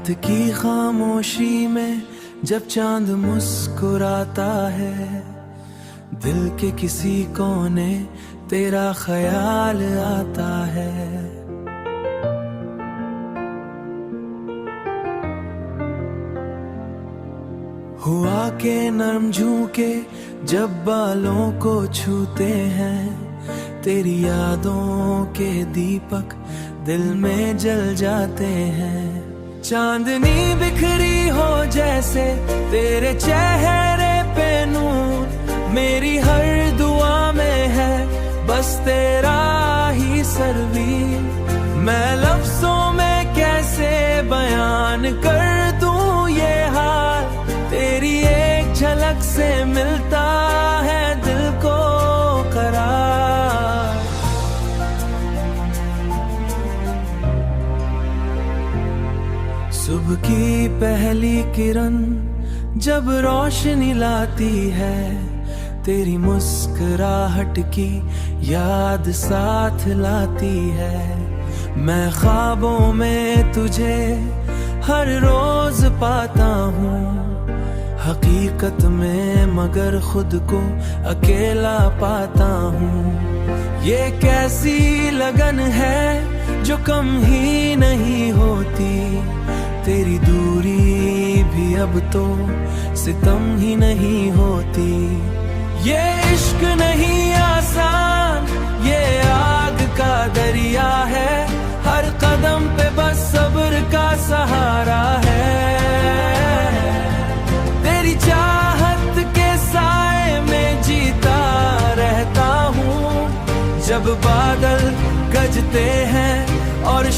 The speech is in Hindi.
रात की खामोशी में जब चांद मुस्कुराता है, दिल के किसी कोने तेरा ख्याल आता है। हुआ के नरम झोंके जब बालों को छूते हैं, तेरी यादों के दीपक दिल में जल जाते हैं। चांदनी बिखरी हो जैसे तेरे चेहरे पे नूर, मेरी हर दुआ में है बस तेरा ही सरवीर। मैं लफ्जों में कैसे बयान कर दूं ये हाल, तेरी एक झलक से मिलता है दिल को करार। सुबह की पहली किरण जब रोशनी लाती है, तेरी मुस्कुराहट की याद साथ लाती है। मैं ख्वाबों में तुझे हर रोज पाता हूँ, हकीकत में मगर खुद को अकेला पाता हूँ। ये कैसी लगन है जो कम ही नहीं होती, तेरी दूरी भी अब तो सितम ही नहीं होती। ये इश्क नहीं आसान, ये आग का दरिया है, हर कदम पे बस सब्र का सहारा है। तेरी चाहत के साए में जीता रहता हूँ, जब बादल गरजते हैं और